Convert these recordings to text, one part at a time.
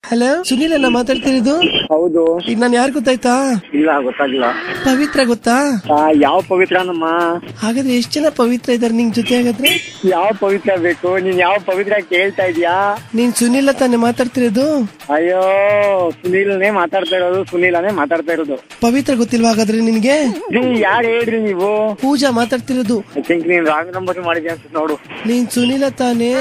Hello, Sunil ಅಣ್ಣ ಮಾತಾಡ್ತಿರೋದು? ಹೌದು. ಈಗ ನಾನು ಯಾರು ಗೊತ್ತಾಯ್ತಾ? ಇಲ್ಲ, ಗೊತ್ತಾಗಿಲ್ಲ. ಪವಿತ್ರ ಗೊತ್ತಾ? ಯಾವ ಪವಿತ್ರನಮ್ಮ? ಹಾಗಾದ್ರೆ ಎಷ್ಟ್ ಜನ ಪವಿತ್ರ ಇದಾರೆ ನಿನ್ ಜೊತೆ? ಹಾಗಾದ್ರೆ ಯಾವ ಪವಿತ್ರ ಬೇಕು? ನೀನ್ ಯಾವ ಪವಿತ್ರ ಕೇಳ್ತಾ ಇದೀಯಾ? ನೀನ್ ಸುನಿಲ್ ತಾನೇ ಮಾತಾಡ್ತಿರೋದು? ಅಯ್ಯೋ, ಸುನೀಲನೇ ಮಾತಾಡ್ತಾ ಇರೋದು. ಪವಿತ್ರ ಗೊತ್ತಿಲ್ವಾ ಹಾಗಾದ್ರೆ ನಿನ್ಗೆ? ಯಾರು ಹೇಳ್ರಿ ನೀವು? ಪೂಜಾ ಮಾತಾಡ್ತಿರೋದು. ಐ ಥಿಂಕ್ ನೀನ್ ರಾಂಗ್ ನಂಬರ್ ಮಾಡಿದ್ಯಾ ಅನ್ಸುತ್ತೆ ನೋಡು. ನೀನ್ ಸುನಿಲ ತಾನೇ?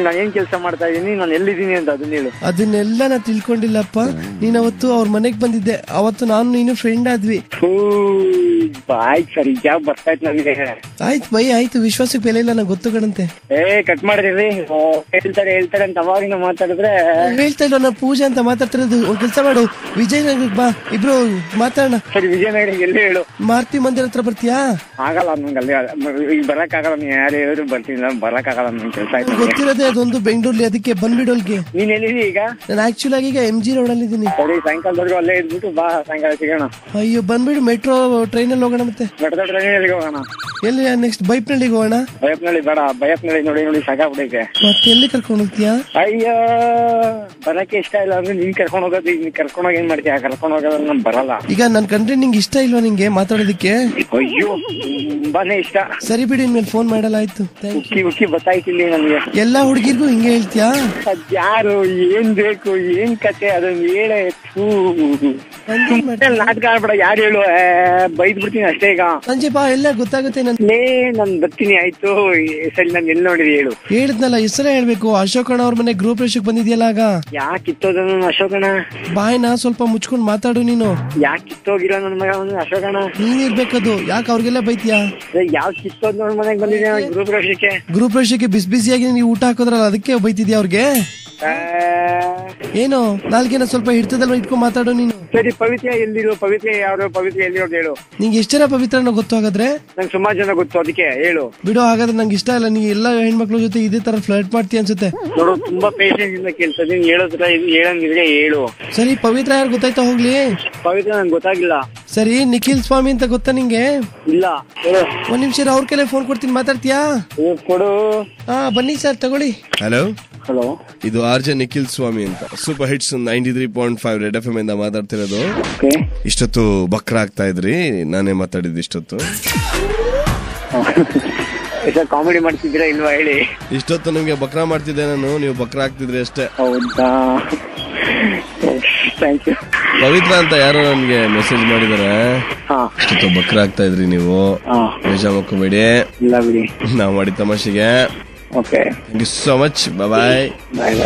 ನಾನು ಏನ್ ಕೆಲಸ ಮಾಡ್ತಾ ಇದೀನಿ, ನಾನು ಎಲ್ಲಿದ್ದೀನಿ ಅಂತ ಅದನ್ನ ಹೇಳು. ಅದನ್ನೆಲ್ಲ ನಾ ತಿಳ್ಕೊಂಡಿಲ್ಲಪ್ಪ. ನೀನ್ ಅವತ್ತು ಅವ್ರ ಮನೆಗ್ ಬಂದಿದ್ದೆ, ಅವತ್ತು ನಾನು ನೀನು ಫ್ರೆಂಡ್ ಆದ್ವಿ. ಆಯ್ತು ಸರಿ, ಜಾಬ್ ಬರ್ತಾ ಇತ್ತು ನನಗೆ. ಆಯ್ತು ಬೈ, ಆಯ್ತು. ವಿಶ್ವಾಸಕ್ಕೆ ಬೆಲೆ ಇಲ್ಲ, ನಂಗೆ ಗೊತ್ತು ಕಣಂತೆ. ಕಟ್ ಮಾಡಿದ್ರಿ. ಹೇಳ್ತಾರೆ ಅಂತ ಅವಾಗಿನ ಮಾತಾಡಿದ್ರೆ. ಹೇಳ್ತಾ ಇಲ್ಲ, ನಾ ಪೂಜಾ ಅಂತ ಮಾತಾಡ್ತಿರೋದು. ಒಂದ್ ಕೆಲಸ ಮಾಡು, ವಿಜಯನಗರಕ್ಕೆ ಬಾ, ಇಬ್ರು ಮಾತಾಡೋಣ. ಸರಿ, ವಿಜಯನಗರ ಎಲ್ಲಿ ಹೇಳು? ಮಾರುತಿ ಮಂದಿರ ಹತ್ರ ಬರ್ತೀಯಾ? ಆಗಲ್ಲ ನಂಗೆ, ಅಲ್ಲಿ ಈಗ ಬರಕ್ ಆಗಲ್ಲ. ನೀನ್ ಯಾರು ಹೇಳಿದ್ರು ಬರ್ತೀನಿ, ಬರಕ್ ಆಗಲ್ಲ. ನನ್ ಕೆಲಸ ಆಯ್ತು. ಗೊತ್ತಿರೋದೇ ಅದೊಂದು ಬೆಂಗಳೂರಲ್ಲಿ, ಅದಕ್ಕೆ ಬಂದ್ಬಿಡೋಲ್ಗೆ. ನೀನ್ ಎಲ್ಲಿದಿ ಈಗ? ನಾನು ಆಕ್ಚುಲ್ ಆಗಿ ಈಗ MG ರೋಡ್ ಅಲ್ಲಿ ಇದೀನಿ. ಸರಿ, ಸಾಯಂಕಾಲದವರೆಗೂ ಅಲ್ಲೇ ಇದ್ಬಿಟ್ಟು ಬಾ, ಸಾಯಂಕಾಲ ಸಿಗೋಣ. ಅಯ್ಯೋ ಬಂದ್ಬಿಡು, ಮೆಟ್ರೋ ಟ್ರೈನ್ ಅಲ್ಲಿ ಹೋಗೋಣ. ಮತ್ತೆ ಟ್ರೈನಲ್ಲಿ ಹೋಗೋಣ. ಎಲ್ಲಿ ನೆಕ್ಸ್ಟ್? ಬೈಪ್ನಳ್ಳಿಗೆ ಹೋಗೋಣ. ಬಯಪ್ನಳ್ಳಿ ಬೇಡ, ಬಯಪ್ನಳ್ಳಿ ನೋಡಿ ಸಾಕಾಗ್ಬಿಟ್ಟೈತೆ. ಮತ್ತೆ ಎಲ್ಲಿ ಕರ್ಕೊಂಡು ಹೋಗ್ತೀಯಾ? ಅಯ್ಯೋ, ಬರಕ್ಕೆ ಇಷ್ಟ ಇಲ್ಲ ಅಂದ್ರೆ ನೀನ್ ಕರ್ಕೊಂಡು ಹೋಗೋದು. ನೀನ್ ಕರ್ಕೊಂಡು ಹೋಗಿ ಏನ್ ಮಾಡ್ತೀಯ? ಕರ್ಕೊಂಡು ಹೋಗೋದ್ರೆ ನನ್ ಬರಲ್ಲ. ಈಗ ನನ್ ಕಂಡ್ರೆ ನಿಂಗೆ ಇಷ್ಟ ಇಲ್ವಾ ನಿಂಗೆ ಮಾತಾಡೋದಕ್ಕೆ? ಅಯ್ಯೋ, ತುಂಬಾನೇ ಇಷ್ಟ. ಸರಿ ಬಿಡಿ, ಇನ್ಮೇಲೆ ಫೋನ್ ಮಾಡಲ್ಲ. ಆಯ್ತು, ಉಕ್ಕಿ ಗೊತ್ತಾಯ್ತಿಲ್ಲ ನನಗೆ. ಎಲ್ಲಾ ಹುಡುಗಿರ್ಗೂ ಹಿಂಗೆ ಹೇಳ್ತೀಯಾ? ಅದ್ಯಾರು, ಏನ್ ಬೇಕು, ಏನ್ ಕತೆ, ಅದನ್ನ ಹೇಳೇ. ನಾಟಕ ಆಡ್ಬೇಡ. ಯಾರು ಹೇಳು? ಬೈದ್ ಬಿಡ್ತೀನಿ ಅಷ್ಟೇ. ಈಗ ಸಂಜೆ ಬಾ, ಎಲ್ಲ ಗೊತ್ತಾಗುತ್ತೆ. ನನ್ ಬರ್ತೀನಿ. ಆಯ್ತು ಸರಿ, ನಾನು ಎಲ್ಲಿ ನೋಡಿರಿ ಹೇಳು? ಹೇಳಿದ್ನಲ್ಲ, ಹೆಸರೇ ಹೇಳ್ಬೇಕು. ಅಶೋಕಣ್ಣ ಅವ್ರ ಮನೆ ಗೃಹ ಪ್ರವೇಶಕ್ಕೆ ಬಂದಿದ್ಯಲ್ಲ ಆಗ. ಯಾಕೆ ಕಿತ್ತೋದ ಅಶೋಕಣ್ಣ? ಬಾಯ್ನ ಸ್ವಲ್ಪ ಮುಚ್ಕೊಂಡ್ ಮಾತಾಡು ನೀನು. ಯಾಕೆ ಕಿತ್ತೋಗಿರೋ ನನ್ ಮಗ ಅಶೋಕಣ್ಣ? ನೀನ್ ಇರ್ಬೇಕದು. ಯಾಕೆ ಅವ್ರಿಗೆಲ್ಲ ಬೈತಿಯಾ? ಯಾವ ಕಿತ್ತೋದ್ ನೋಡ್ ಮನೆಗ್ ಬಂದಿದ್ಯಾ ಗೃಹ ಪ್ರವೇಶಕ್ಕೆ? ಗೃಹ ಪ್ರವೇಶಕ್ಕೆ ಬಿಸಿಯಾಗಿ ನೀವು ಊಟ ಹಾಕೋದ್ರಲ್ಲ, ಅದಕ್ಕೆ ಬೈತಿದ್ಯಾ ಅವ್ರಿಗೆ? ಏನು ನಾಲ್ಕೇನ ಸ್ವಲ್ಪ ಹಿಡ್ತದಲ್ವ, ಇಟ್ಕೊಂಡ್ ಮಾತಾಡು ನೀನು. ಸರಿ, ಪವಿತ್ರ ಎಲ್ಲಿರೋ? ಪವಿತ್ರ ಯಾರು? ಪವಿತ್ರ ಎಲ್ಲಿರೋದು ಹೇಳು? ನಿಂಗೆ ಎಷ್ಟ್ ಜನ ಪವಿತ್ರನ ಗೊತ್ತು ಹಾಗಾದ್ರೆ? ನಂಗೆ ಸುಮಾರು ಜನ ಗೊತ್ತು, ಅದಕ್ಕೆ ಹೇಳು. ಬಿಡು, ಹಾಗಾದ್ರೆ ನಂಗೆ ಇಷ್ಟ ಇಲ್ಲ. ನೀ ಎಲ್ಲ ಹೆಣ್ಮಕ್ಳ ಜೊತೆ ಇದೇ ತರ ಫ್ಲರ್ಟ್ ಮಾಡ್ತೀಯ ಅನ್ಸುತ್ತೆ. ನೋಡು, ತುಂಬಾ ಪೇಷನ್ಸ್ ಇಂದ ಕೇಳ್ತದೆ. ಹೇಳೋದ್ರ ಹೇಳಂಗಿದ್ರೆ ಹೇಳು. ಸರಿ, ಪವಿತ್ರ ಯಾರು ಗೊತ್ತಾಯ್ತಾ? ಹೋಗ್ಲಿ. ಪವಿತ್ರ ನಂಗೆ ಗೊತ್ತಾಗಿಲ್ಲ. ಸರಿ, ನಿಖಿಲ್ ಸ್ವಾಮಿ ಅಂತ ಗೊತ್ತಾ ನಿಂಗೆ? ಇಲ್ಲ. ಒಂದ್ ನಿಮಿಷ ಅವ್ರ ಕೈಲೇ ಫೋನ್ ಕೊಡ್ತೀನಿ, ಮಾತಾಡ್ತೀಯಾ? ಕೊಡು. ಹಾ, ಬನ್ನಿ ಸರ್, ತಗೊಳ್ಳಿ. ಹಲೋ, ಇದು RJ ನಿಖಿಲ್ ಸ್ವಾಮಿ ಅಂತ, ಸೂಪರ್ ಹಿಟ್ಸ್ 93.5 ರೆಡ್ FM ಇಂದ ಮಾತಾಡ್ತಿರೋದು. ಇಷ್ಟೊತ್ತು ಬಕ್ರ ಆಗ್ತಾ ಇದ್ರಿ, ನಾನೇ ಮಾತಾಡಿದ್ದು ಇಷ್ಟೊತ್ತು. ಕಾಮಿಡಿ ಮಾಡ್ತಿದ್ದೀರಾ ಇಲ್ವಾ ಹೇಳಿ? ಇಷ್ಟೊತ್ತು ನಿಮ್ಗೆ ಬಕ್ರ ಮಾಡ್ತಿದ್ದೆ ನಾನು, ನೀವು ಬಕ್ರ ಆಗ್ತಿದ್ರಿ ಅಷ್ಟೇ. ಹೌದಾ? Thank you. ಪವಿತ್ರ ಅಂತ ಯಾರೋ ನನ್ಗೆ ಮೆಸೇಜ್ ಮಾಡಿದಾರೆ. ಇಷ್ಟೊತ್ತು ಬಕ್ರ ಆಗ್ತಾ ಇದ್ರಿ ನೀವು, ಬೇಜಾರ್ ಮಾಡ್ಕೋಬೇಡಿ. ಇಲ್ಲ ಬಿಡಿ, ನಾವು ಮಾಡಿ ತಮಾಷೆಗೆ. Okay, thank you so much. Bye bye.